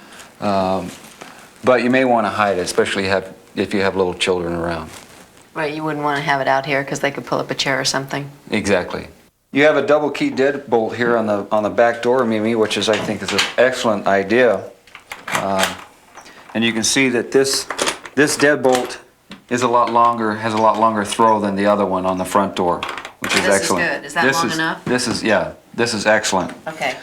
but you may want to hide it, especially if you have little children around. Right, you wouldn't want to have it out here because they could pull up a chair or something. Exactly. You have a double key deadbolt here on the back door, Mimi, which I think is an excellent idea. And you can see that this deadbolt is has a lot longer throw than the other one on the front door, which is excellent. This is good. Is that long enough? This is excellent. Okay.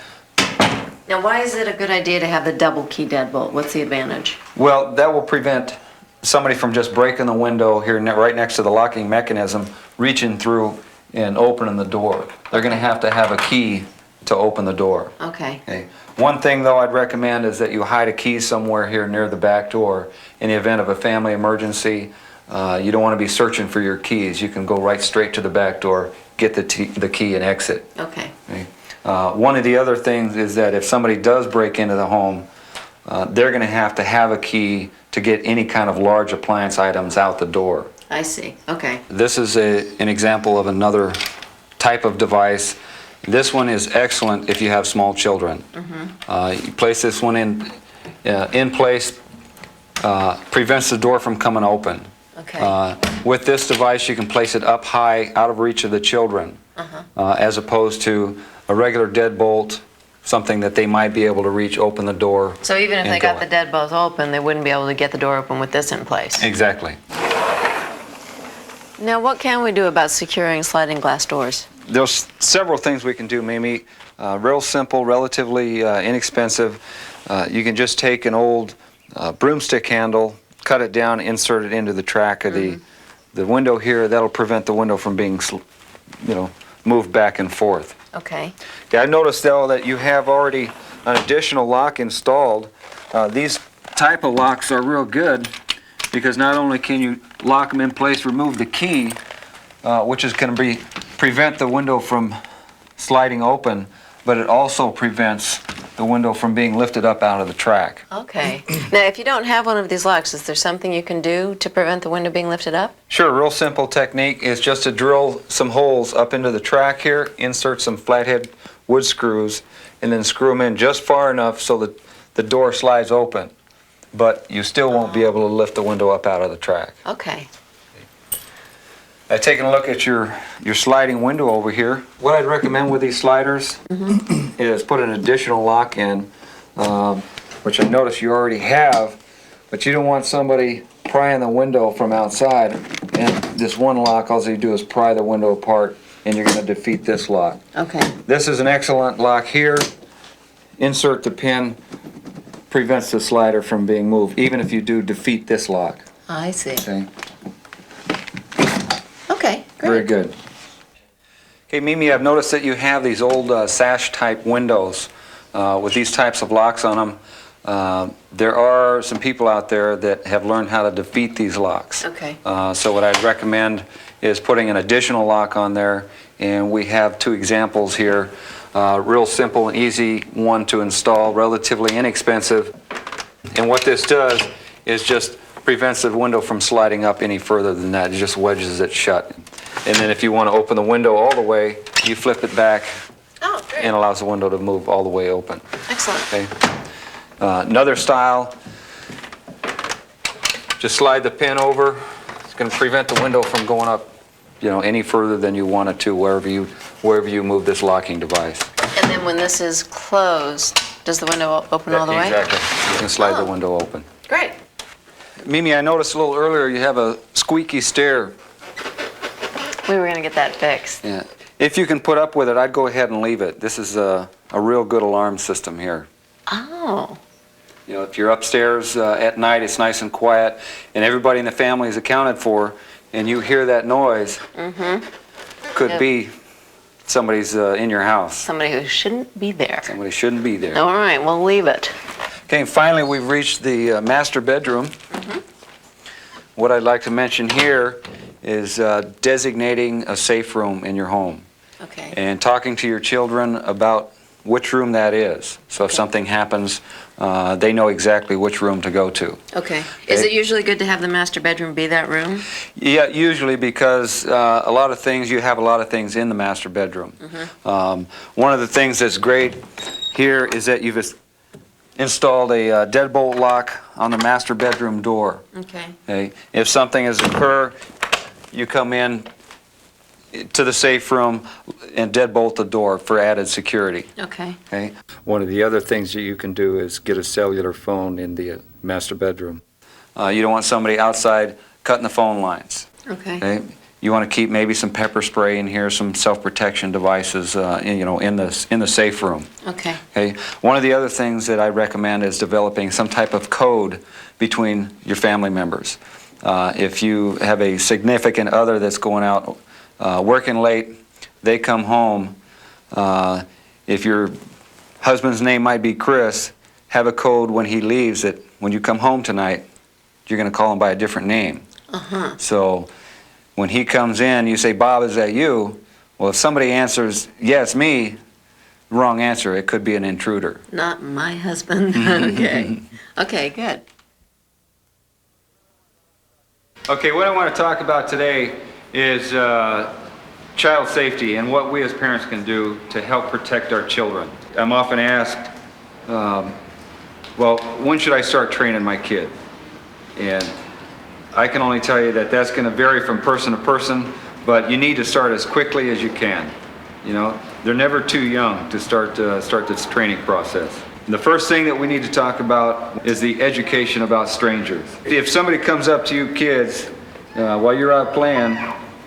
Now, why is it a good idea to have the double key deadbolt? What's the advantage? Well, that will prevent somebody from just breaking the window here right next to the locking mechanism, reaching through and opening the door. They're going to have a key to open the door. Okay. Okay. One thing, though, I'd recommend is that you hide a key somewhere here near the back door. In the event of a family emergency, you don't want to be searching for your keys. You can go right straight to the back door, get the key, and exit. Okay. Okay. One of the other things is that if somebody does break into the home, they're going to have a key to get any kind of large appliance items out the door. I see. Okay. This is an example of another type of device. This one is excellent if you have small children. You place this one in place, prevents the door from coming open. Okay. With this device, you can place it up high, out of reach of the children, as opposed to a regular deadbolt, something that they might be able to reach, open the door. So even if and they got go the in. deadbolt open, they wouldn't be able to get the door open with this in place. Exactly. Now, what can we do about securing sliding glass doors? There's several things we can do, Mimi. Real simple, relatively inexpensive. You can just take an old broomstick handle, cut it down, insert it into the track of the window here. That'll prevent the window from being, moved back and forth. Okay. Yeah, I noticed, though, that you have already an additional lock installed. These type of locks are real good because not only can you lock them in place, remove the key, which is going to prevent the window from sliding open, but it also prevents the window from being lifted up out of the track. Okay. Now, if you don't have one of these locks, is there something you can do to prevent the window being lifted up? Sure, a real simple technique is just to drill some holes up into the track here, insert some flathead wood screws, and then screw them in just far enough so that the door slides open. But you still won't be able to lift the window up out of the track. Okay. Taking a look at your sliding window over here, what I'd recommend with these sliders is put an additional lock in, which I notice you already have, but you don't want somebody prying the window from outside, and this one lock, all you do is pry the window apart, and you're going to defeat this lock. Okay. This is an excellent lock here. Insert the pin, prevents the slider from being moved, even if you do defeat this lock. I see. Okay. Okay, great. Very good. Okay, Mimi, I've noticed that you have these old sash-type windows with these types of locks on them. There are some people out there that have learned how to defeat these locks. Okay. So what I'd recommend is putting an additional lock on there, and we have two examples here. Real simple and easy one to install, relatively inexpensive. And what this does is just prevents the window from sliding up any further than that. It just wedges it shut. And then if you want to open the window all the way, you flip it back and allows the window to move all the way open. Excellent. Okay. Another style, just slide the pin over. It's going to prevent the window from going up, any further than you want it to wherever you move this locking device. And then when this is closed, does the window open all the way? Exactly. You can slide the window open. Great. Mimi, I noticed a little earlier you have a squeaky stair. We were going to get that fixed. Yeah. If you can put up with it, I'd go ahead and leave it. This is a real good alarm system here. Oh. You know, if you're upstairs at night, it's nice and quiet, and everybody in the family is accounted for, and you hear that noise, could be somebody's in your house. Somebody who shouldn't be there. Somebody shouldn't be there. All right, we'll leave it. Okay, and finally we've reached the master bedroom. What I'd like to mention here is designating a safe room in your home. Okay. And talking to your children about which room that is. So if something happens, they know exactly which room to go to. Okay. Is it usually good to have the master bedroom be that room? Yeah, usually, because a lot of things, you have a lot of things in the master bedroom. One of the things that's great here is that you've installed a deadbolt lock on the master bedroom door. Okay. If something has occurred, you come in to the safe room and deadbolt the door for added security. Okay. Okay. One of the other things that you can do is get a cellular phone in the master bedroom. You don't want somebody outside cutting the phone lines. Okay. You want to keep maybe some pepper spray in here, some self-protection devices, in the safe room. Okay. Okay. One of the other things that I recommend is developing some type of code between your family members. If you have a significant other that's going out working late, they come home. If your husband's name might be Chris, have a code when he leaves that when you come home tonight, you're going to call him by a different name. So when he comes in, you say, "Bob, is that you?" Well, if somebody answers, "Yeah, it's me," wrong answer. It could be an intruder. Not my husband. Okay. Okay, good. Okay, what I want to talk about today is child safety and what we as parents can do to help protect our children. I'm often asked, well, when should I start training my kid? And I can only tell you that that's going to vary from person to person, but you need to start as quickly as you can. You know, they're never too young to start this training process. And the first thing that we need to talk about is the education about strangers. If somebody comes up to you kids while you're out playing,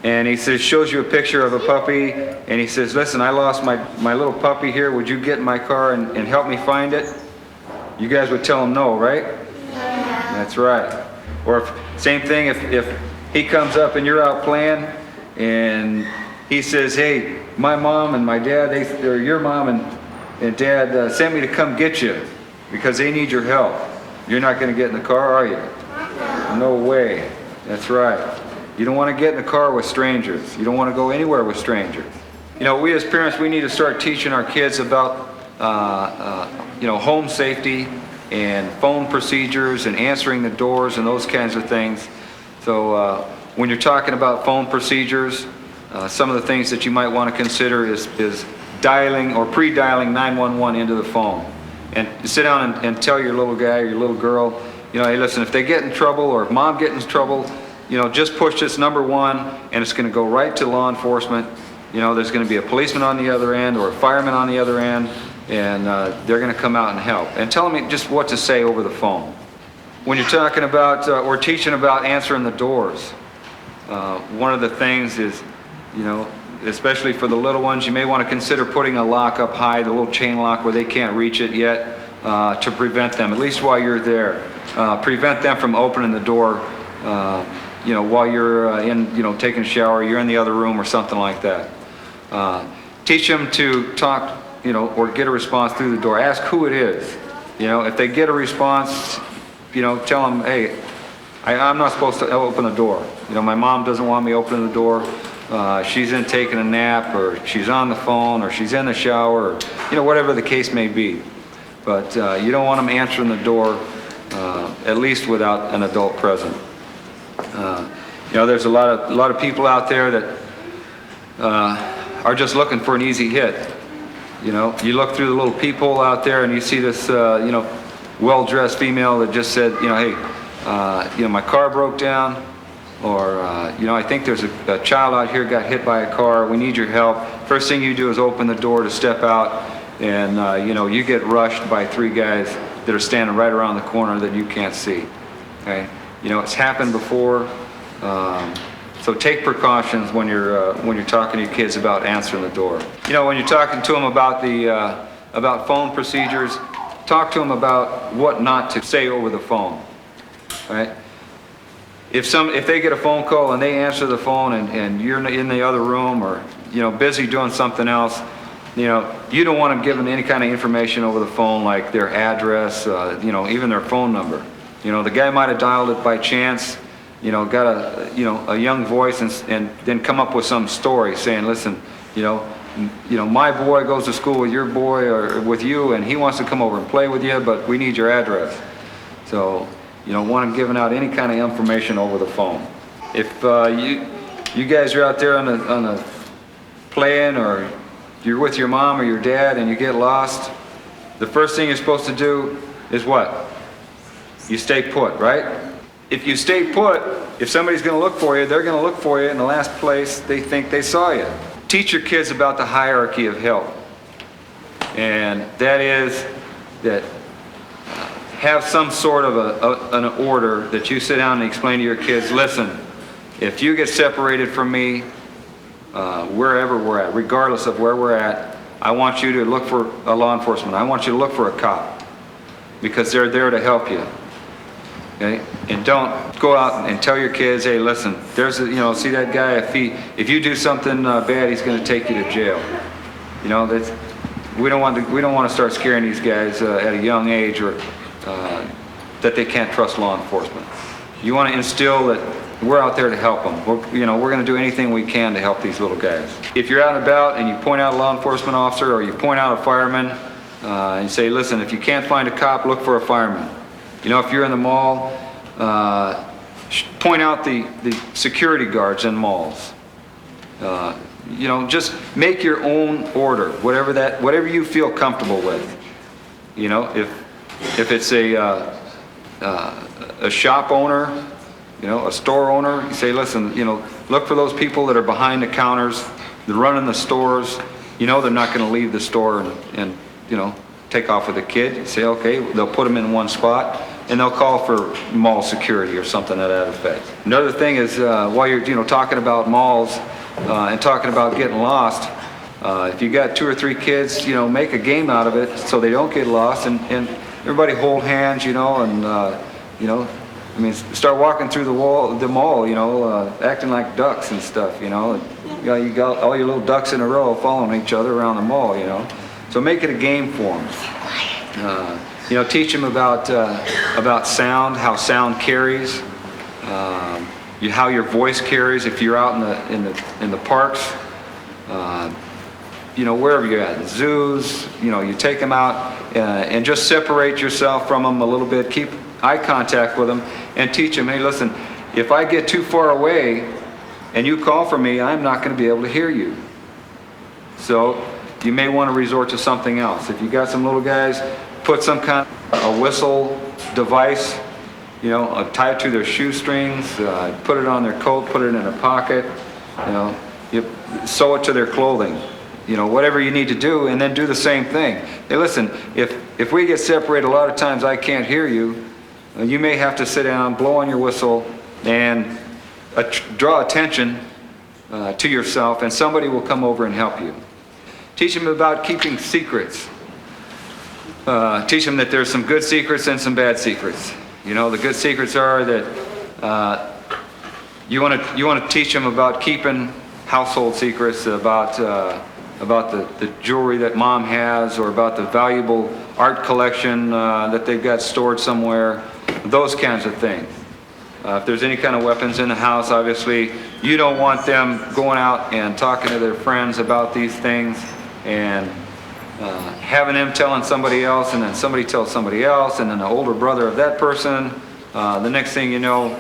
and he says, shows you a picture of a puppy, and he says, "Listen, I lost my little puppy here. Would you get in my car and help me find it?" You guys would tell him no, right? Yeah. That's right. Or same thing if he comes up and you're out playing, and he says, "Hey, my mom and my dad, or your mom and dad sent me to come get you because they need your help." You're not going to get in the car, are you? No way. That's right. You don't want to get in the car with strangers. You don't want to go anywhere with strangers. You know, we as parents, we need to start teaching our kids about, home safety and phone procedures and answering the doors and those kinds of things. So when you're talking about phone procedures, some of the things that you might want to consider is dialing or pre-dialing 911 into the phone. And sit down and tell your little guy or your little girl, hey, listen, if they get in trouble or if mom gets in trouble, just push this number 1 and it's going to go right to law enforcement. There's going to be a policeman on the other end or a fireman on the other end, and they're going to come out and help. And tell them just what to say over the phone. When you're talking about or teaching about answering the doors, one of the things is, especially for the little ones, you may want to consider putting a lock up high, the little chain lock where they can't reach it yet, to prevent them, at least while you're there. Prevent them from opening the door while you're taking a shower, you're in the other room or something like that. Teach them to talk, or get a response through the door. Ask who it is. If they get a response, tell them, "Hey, I'm not supposed to open the door. My mom doesn't want me opening the door. She's in taking a nap, or she's on the phone, or she's in the shower, or whatever the case may be." But you don't want them answering the door, at least without an adult present. There's a lot of people out there that are just looking for an easy hit. You look through the little peephole out there and you see this, well-dressed female that just said, "Hey, my car broke down," or, "I think there's a child out here got hit by a car. We need your help." First thing you do is open the door to step out, and, you get rushed by 3 guys that are standing right around the corner that you can't see. Okay? It's happened before. So take precautions when you're talking to your kids about answering the door. You know, when you're talking to them about about phone procedures, talk to them about what not to say over the phone. Right? If they get a phone call and they answer the phone and you're in the other room or busy doing something else, you don't want them giving any kind of information over the phone like their address, even their phone number. The guy might have dialed it by chance, got a young voice and then come up with some story saying, listen, my boy goes to school with your boy or with you and he wants to come over and play with you, but we need your address. So you don't want them giving out any kind of information over the phone. If you guys are out there on a playing or you're with your mom or your dad and you get lost, the first thing you're supposed to do is what? You stay put, right? If you stay put, if somebody's going to look for you, they're going to look for you in the last place they think they saw you. Teach your kids about the hierarchy of help. And that is that have some sort of an order that you sit down and explain to your kids, listen, if you get separated from me, wherever we're at, regardless of where we're at, I want you to look for a law enforcement. I want you to look for a cop because they're there to help you. Okay? And don't go out and tell your kids, hey, listen, there's see that guy, if you do something bad, he's going to take you to jail. We don't want to start scaring these guys at a young age or that they can't trust law enforcement. You want to instill that we're out there to help them. We're going to do anything we can to help these little guys. If you're out and about and you point out a law enforcement officer or you point out a fireman and say, listen, if you can't find a cop, look for a fireman. If you're in the mall, point out the security guards in malls. Just make your own order, whatever you feel comfortable with. If it's a shop owner, a store owner, you say, listen, look for those people that are behind the counters, they're running the stores. They're not going to leave the store and take off with a kid. You say, okay, they'll put them in one spot and they'll call for mall security or something to that effect. Another thing is while you're talking about malls and talking about getting lost, if you got 2 or 3 kids, make a game out of it so they don't get lost and everybody hold hands, start walking through the mall, acting like ducks and stuff, you got all your little ducks in a row following each other around the mall, So make it a game for them. Teach them about sound, how sound carries, how your voice carries if you're out in the parks, wherever you're at, the zoos, you take them out and just separate yourself from them a little bit, keep eye contact with them and teach them, hey, listen, if I get too far away and you call for me, I'm not going to be able to hear you. So you may want to resort to something else. If you got some little guys, put some kind of a whistle device, tie it to their shoestrings, put it on their coat, put it in a pocket, you sew it to their clothing. Whatever you need to do, and then do the same thing. Hey, listen, if we get separated, a lot of times I can't hear you. You may have to sit down, blow on your whistle, and draw attention to yourself, and somebody will come over and help you. Teach them about keeping secrets. Teach them that there's some good secrets and some bad secrets. The good secrets are that you want to teach them about keeping household secrets, about the jewelry that mom has, or about the valuable art collection that they've got stored somewhere, those kinds of things. If there's any kind of weapons in the house, obviously, you don't want them going out and talking to their friends about these things and having them telling somebody else, and then somebody tells somebody else, and then the older brother of that person. The next thing you know,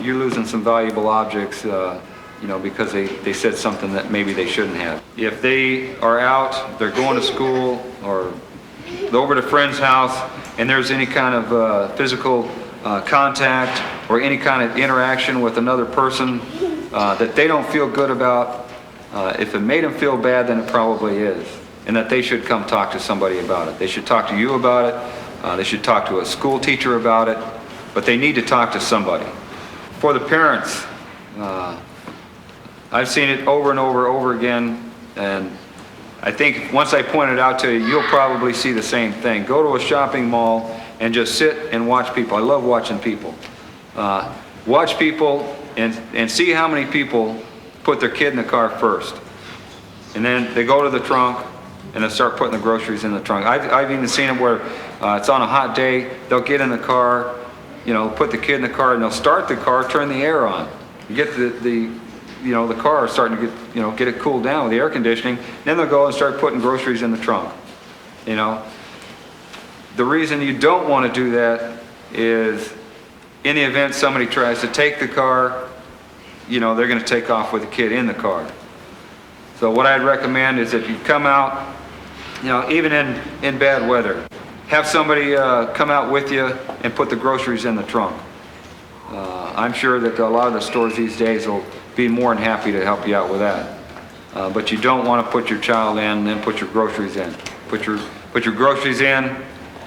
you're losing some valuable objects. Because they said something that maybe they shouldn't have. If they are out, they're going to school, or over to a friend's house, and there's any kind of physical contact or any kind of interaction with another person that they don't feel good about, if it made them feel bad, then it probably is. And that they should come talk to somebody about it. They should talk to you about it. They should talk to a school teacher about it. But they need to talk to somebody. For the parents, I've seen it over and over again, and I think once I point it out to you, you'll probably see the same thing. Go to a shopping mall and just sit and watch people. I love watching people. Watch people and see how many people put their kid in the car first. And then they go to the trunk and they start putting the groceries in the trunk. I've even seen it where it's on a hot day, they'll get in the car, you know, put the kid in the car and they'll start the car, turn the air on. You get the car starting to get it cooled down with the air conditioning. Then they'll go and start putting groceries in the trunk. You know, the reason you don't want to do that is in the event somebody tries to take the car, you know, they're going to take off with the kid in the car. So what I'd recommend is if you come out, you know, even in bad weather, have somebody come out with you and put the groceries in the trunk. I'm sure that a lot of the stores these days will be more than happy to help you out with that. But you don't want to put your child in and then put your groceries in. Put your groceries in,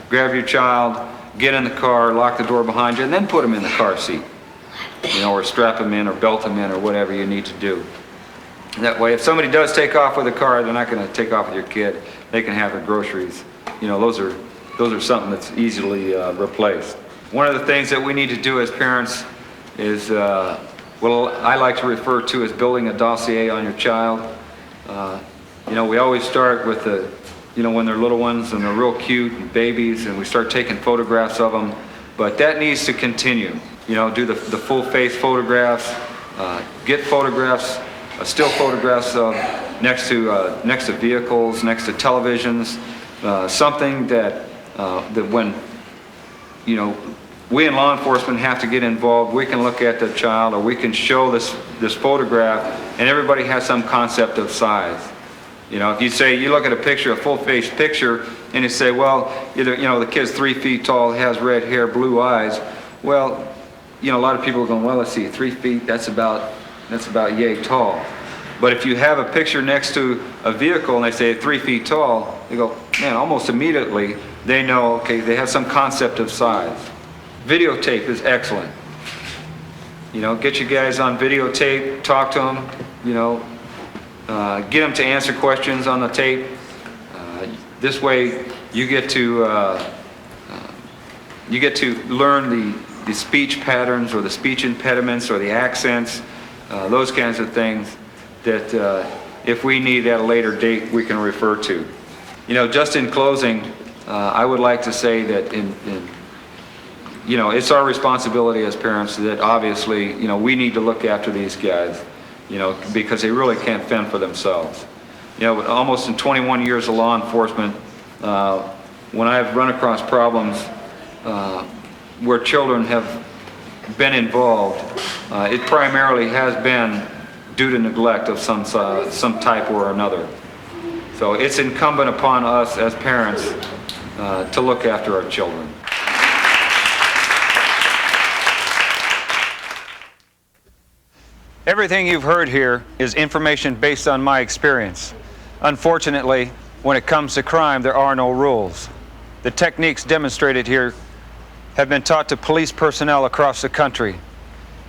grab your child, get in the car, lock the door behind you, and then put them in the car seat. You know, or strap them in or belt them in or whatever you need to do. That way, if somebody does take off with a car, they're not going to take off with your kid. They can have their groceries. You know, those are something that's easily replaced. One of the things that we need to do as parents is what I like to refer to as building a dossier on your child. You know, we always start with when they're little ones and they're real cute and babies, and we start taking photographs of them. But that needs to continue. You know, do the full face photographs, get photographs, still photographs next to vehicles, next to televisions, something that when, you know, we in law enforcement have to get involved, we can look at the child or we can show this photograph and everybody has some concept of size. You know, if you look at a picture, a full-face picture, and you say, well, you know, the kid's 3 feet tall, has red hair, blue eyes. Well, you know, a lot of people are going, well, let's see, 3 feet, that's about yay tall. But if you have a picture next to a vehicle and they say 3 feet tall, they go, man, almost immediately they know, okay, they have some concept of size. Videotape is excellent. You know, get you guys on videotape, talk to them, you know, get them to answer questions on the tape. This way you get to learn the speech patterns or the speech impediments or the accents, those kinds of things that if we need at a later date we can refer to. You know, just in closing, I would like to say that you know, it's our responsibility as parents that obviously, you know, we need to look after these guys, you know, because they really can't fend for themselves. You know, almost in 21 years of law enforcement, when I've run across problems where children have been involved, it primarily has been due to neglect of some type or another. So it's incumbent upon us as parents to look after our children. Everything you've heard here is information based on my experience. Unfortunately, when it comes to crime, there are no rules. The techniques demonstrated here have been taught to police personnel across the country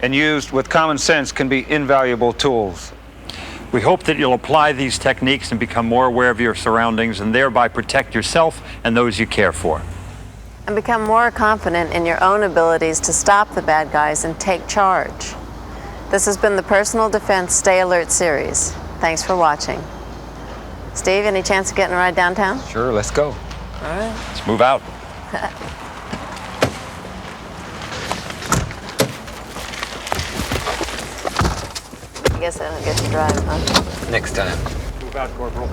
and used with common sense can be invaluable tools. We hope that you'll apply these techniques and become more aware of your surroundings and thereby protect yourself and those you care for. And become more confident in your own abilities to stop the bad guys and take charge. This has been the Personal Defense Stay Alert series. Thanks for watching. Steve, any chance of getting a ride downtown? Sure, let's go. All right. Let's move out. I guess I don't get to drive, huh? Next time. Move out, Corporal.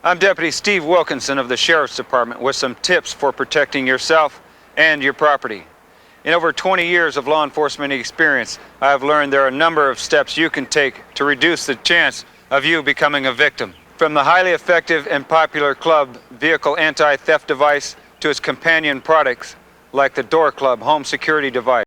I'm Deputy Steve Wilkinson of the Sheriff's Department with some tips for protecting yourself and your property. In over 20 years of law enforcement experience, I have learned there are a number of steps you can take to reduce the chance of you becoming a victim. From the highly effective and popular Club vehicle anti-theft device to its companion products like the Door Club home security device.